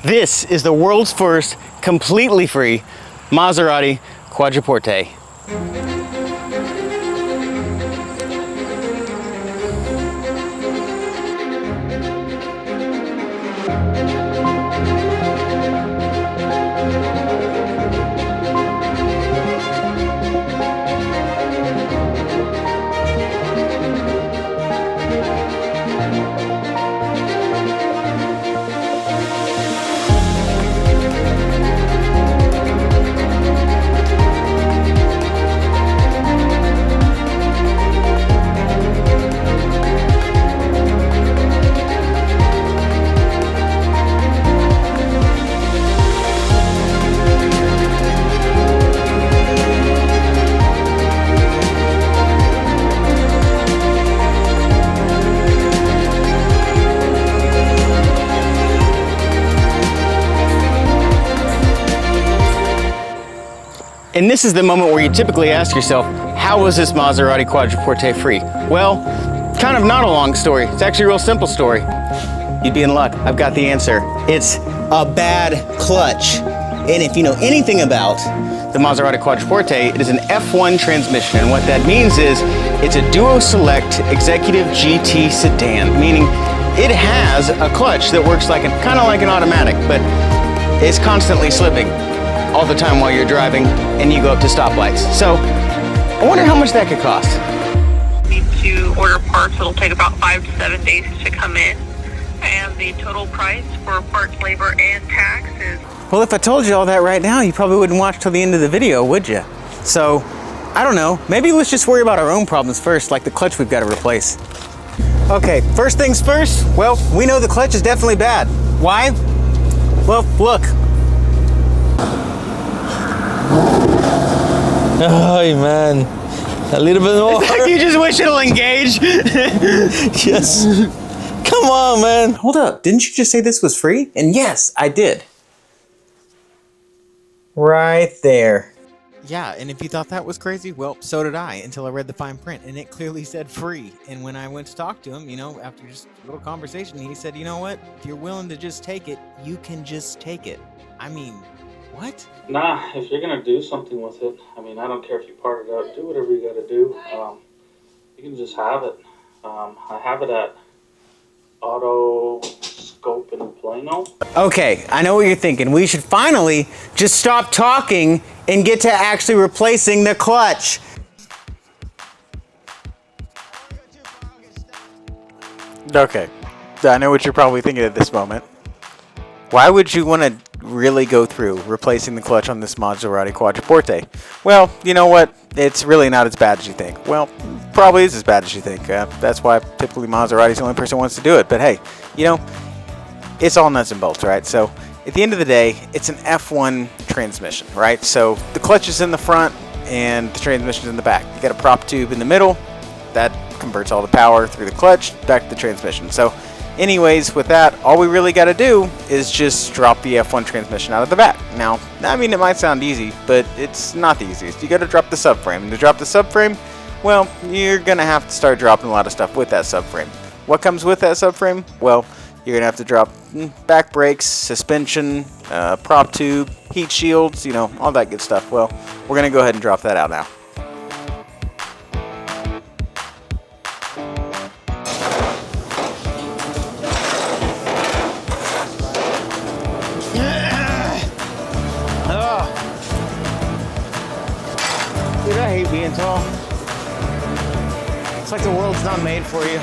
This is the world's first completely free Maserati Quadriporte. And this is the moment where you typically ask yourself, how was this Maserati Quadriporte free? Well, kind of not a long story. It's actually a real simple story. You'd be in luck. I've got the answer. It's a bad clutch. And if you know anything about the Maserati Quadriporte, it is an F1 transmission. And what that means is it's a Duo Select Executive GT sedan, meaning it has a clutch that works like kind of like an automatic, but it's constantly slipping all the time while you're driving and you go up to stoplights. So I wonder how much that could cost. Need to order parts. It'll take about 5 to 7 days to come in. And the total price for parts, labor, and tax is... Well, if I told you all that right now, you probably wouldn't watch till the end of the video, would you? So, I don't know. Maybe let's just worry about our own problems first, like the clutch we've got to replace. Okay, first things first. Well, we know the clutch is definitely bad. Why? Well, look. Oh man, a little bit more. You just wish it'll engage. Yes. Come on, man. Hold up, didn't you just say this was free? And yes, I did. Right there. Yeah, and if you thought that was crazy, well, so did I, until I read the fine print, and it clearly said free. And when I went to talk to him, you know, after just a little conversation, he said, you know what? If you're willing to just take it, you can just take it. I mean, what? Nah, if you're gonna do something with it, I mean, I don't care if you part it out, do whatever you gotta do. You can just have it. I have it at Auto Scope in Plano. Okay, I know what you're thinking. We should finally just stop talking and get to actually replacing the clutch. Okay, I know what you're probably thinking at this moment. Why would you want to really go through replacing the clutch on this Maserati Quadriporte? Well, you know what? It's really not as bad as you think. Well, probably is as bad as you think. That's why typically Maserati's the only person who wants to do it. But hey, you know, it's all nuts and bolts, right? So at the end of the day, it's an F1 transmission, right? So the clutch is in the front and the transmission is in the back. You got a prop tube in the middle that converts all the power through the clutch back to the transmission. So anyways, with that, all we really got to do is just drop the F1 transmission out of the back. Now, I mean, it might sound easy, but it's not the easiest. You got to drop the subframe. And to drop the subframe, well, you're going to have to start dropping a lot of stuff with that subframe. What comes with that subframe? Well, you're going to have to drop back brakes, suspension, prop tube, heat shields, you know, all that good stuff. Well, we're going to go ahead and drop that out now. Dude, I hate being tall. It's like the world's not made for you.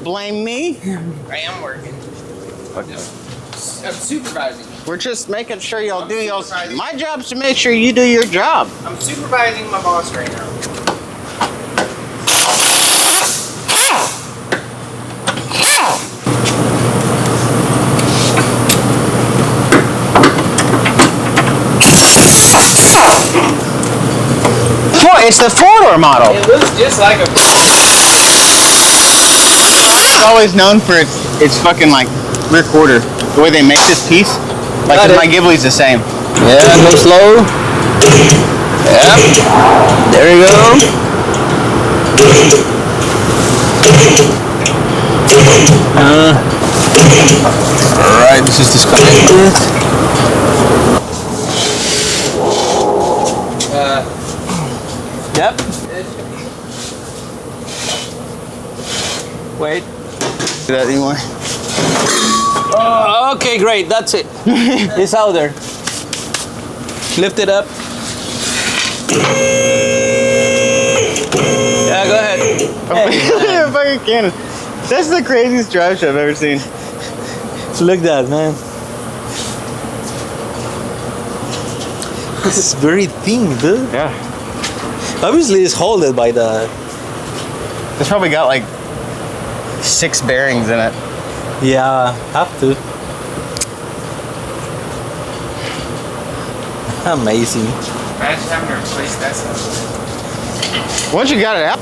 Don't blame me. I am working. Okay. I'm supervising. We're just making sure y'all do y'all's. My job's to make sure you do your job. I'm supervising my boss right now. Boy, it's the 4-door model. It looks just like a. It's always known for its fucking like rear quarter. The way they make this piece. Like my Ghibli's the same. Yeah, go slow. Yeah. There you go. Alright, this is disconnected. Yep. Wait. Do that anymore. Oh, okay, great. That's it. It's out there. Lift it up. Yeah, go ahead. Hey, fucking cannon. That's the craziest drive show I've ever seen. Look at that, man. This is very thin, dude. Yeah. Obviously, it's holded by the. It's probably got like 6 bearings in it. Yeah, have to. Amazing. Imagine having to replace that stuff. Once you got it out.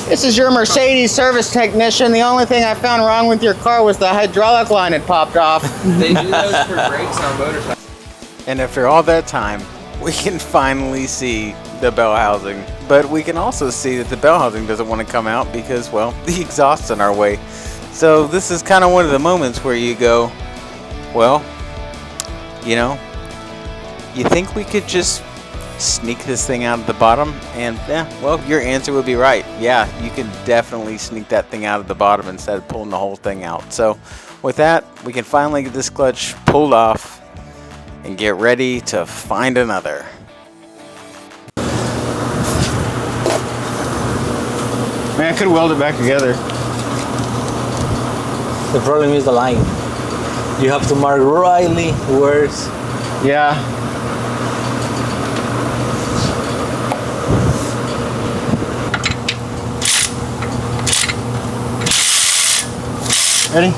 This is your Mercedes service technician. The only thing I found wrong with your car was the hydraulic line had popped off. They do those for brakes on motorcycles. And after all that time, we can finally see the bell housing. But we can also see that the bell housing doesn't want to come out because, well, the exhaust's in our way. So this is kind of one of the moments where you go, well, you know, you think we could just sneak this thing out of the bottom? And yeah, well, your answer would be right. Yeah, you can definitely sneak that thing out of the bottom instead of pulling the whole thing out. So with that, we can finally get this clutch pulled off and get ready to find another. Man, I could weld it back together. The problem is the line. You have to mark rightly where's. Yeah. Ready?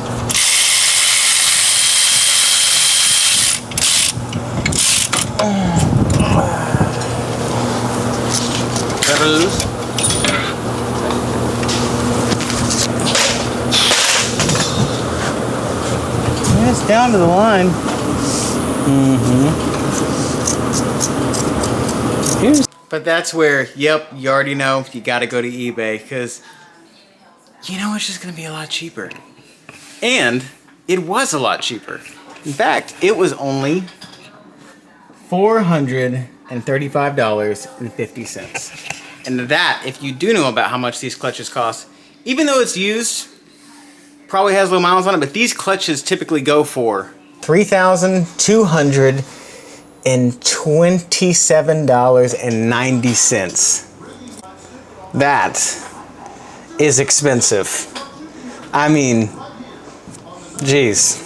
Never lose. Yeah, it's down to the line. But that's where, yep, you already know you got to go to eBay because you know it's just going to be a lot cheaper. And it was a lot cheaper. In fact, it was only $435.50. And that, if you do know about how much these clutches cost, even though it's used, probably has low miles on it, but these clutches typically go for $3,227.90. That is expensive. I mean, geez.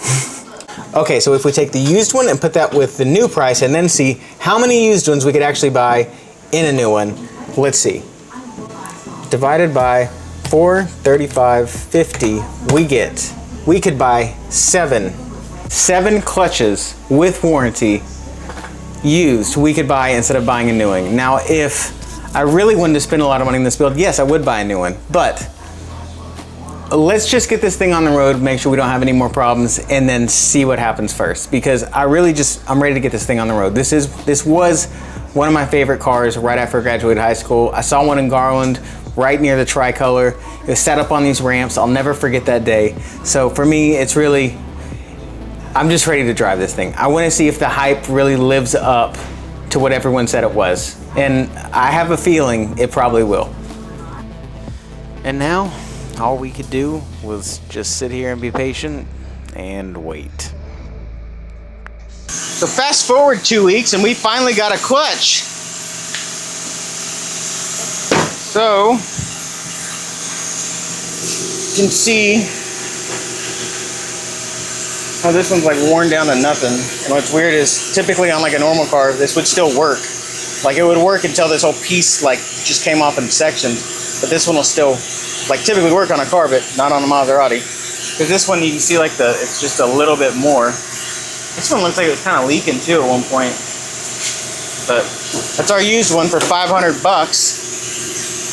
Okay, so if we take the used one and put that with the new price and then see how many used ones we could actually buy in a new one, let's see. Divided by 435.50, we could buy seven clutches with warranty used we could buy instead of buying a new one. Now, if I really wanted to spend a lot of money in this build, yes, I would buy a new one, but let's just get this thing on the road, make sure we don't have any more problems, and then see what happens first. Because I'm ready to get this thing on the road. This was one of my favorite cars right after I graduated high school. I saw one in Garland, right near the Tricolor. It was set up on these ramps. I'll never forget that day. So for me, it's really, I'm just ready to drive this thing. I want to see if the hype really lives up to what everyone said it was. And I have a feeling it probably will. And now, all we could do was just sit here and be patient and wait. So fast forward 2 weeks and we finally got a clutch. So can see how this one's like worn down to nothing. And what's weird is typically on like a normal car, this would still work. Like it would work until this whole piece like just came off in sections. But this one will still like typically work on a car, but not on a Maserati. Because this one you can see like it's just a little bit more. This one looks like it was kind of leaking too at one point. But that's our used one for 500 bucks.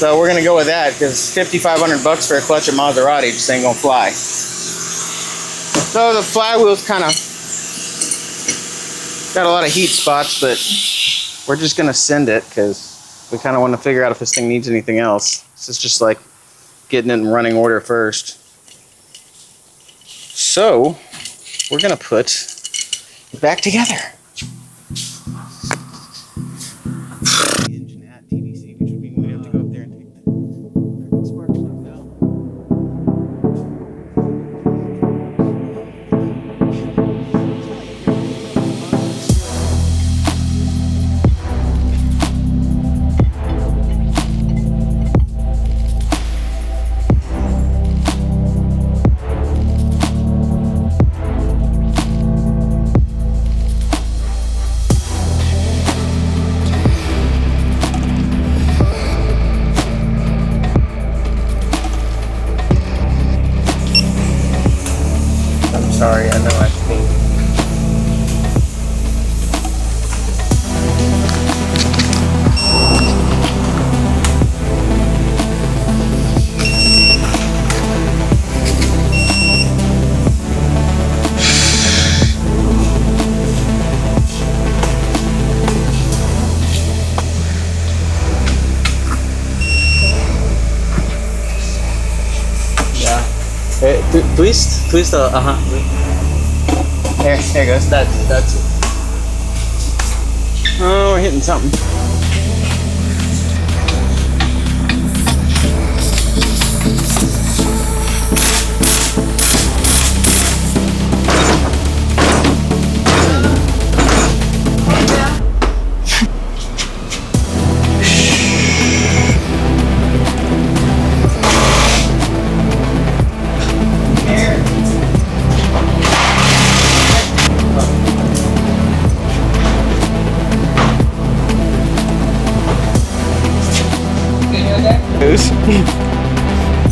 So we're gonna go with that because 5,500 bucks for a clutch of Maserati just ain't gonna fly. So the flywheel's kind of got a lot of heat spots, but we're just gonna send it because we kind of want to figure out if this thing needs anything else. This is just like getting it in running order first. So we're gonna put it back together. Engine at TDC, which would mean we have to go up there and take the spark plugs out. Sorry, I know I think. Yeah. Twist, There it goes. That's it. Oh, we're hitting something.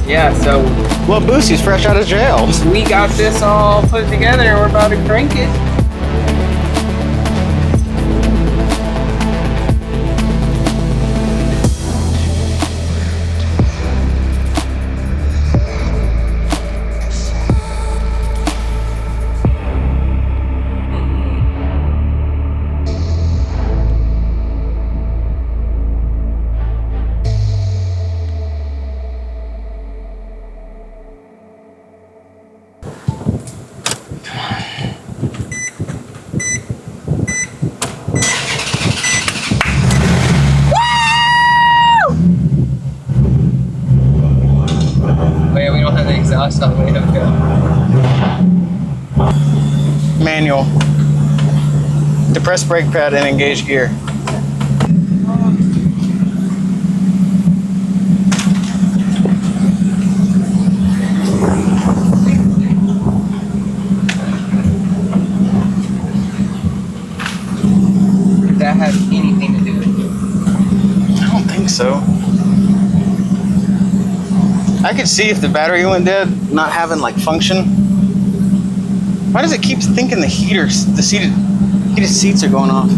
Yeah, so Well, Boosie's fresh out of jail. we got this all put together and we're about to crank it. Wait, we don't have the exhaust all the way hooked up. Manual. Depress brake pad and engage gear. Does that have anything to do with it? I don't think so. I could see if the battery went dead, not having like function. Why does it keep thinking the heated seats are going off?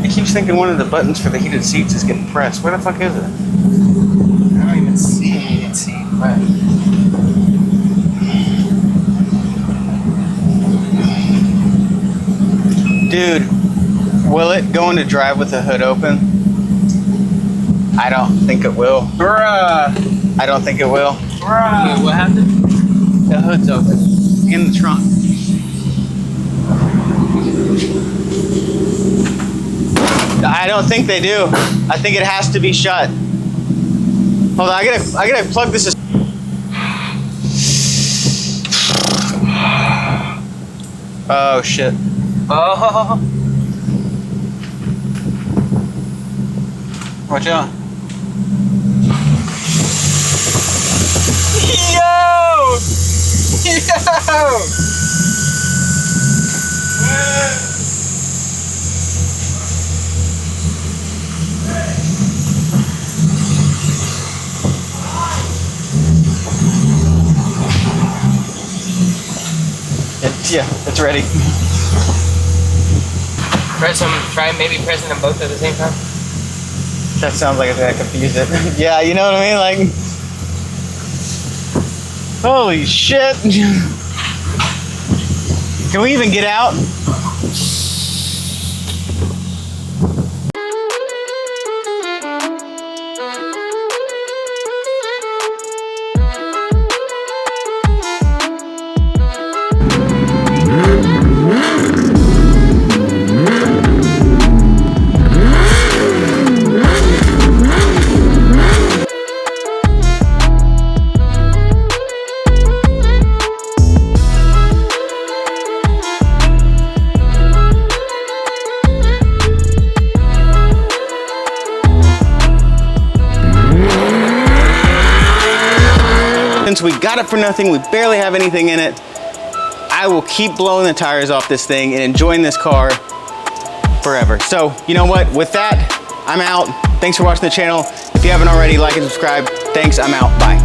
It keeps thinking one of the buttons for the heated seats is getting pressed. Where the fuck is it? I don't even see a heated seat. But Dude, will it go into drive with the hood open? I don't think it will. bruh, I don't think it will. bruh. Wait, what happened? The hood's open. In the trunk. I don't think they do. I think it has to be shut. Hold on, I gotta plug this. Oh shit. Oh, Watch out. Yo! Yeah, it's ready. Try maybe pressing them both at the same time. That sounds like it's gonna confuse it. Yeah, you know what I mean? Like, holy shit. Can we even get out? Since we got it for nothing, we barely have anything in it, I will keep blowing the tires off this thing and enjoying this car forever. So, you know what? With that, I'm out. Thanks for watching the channel. If you haven't already, like and subscribe. Thanks, I'm out. Bye.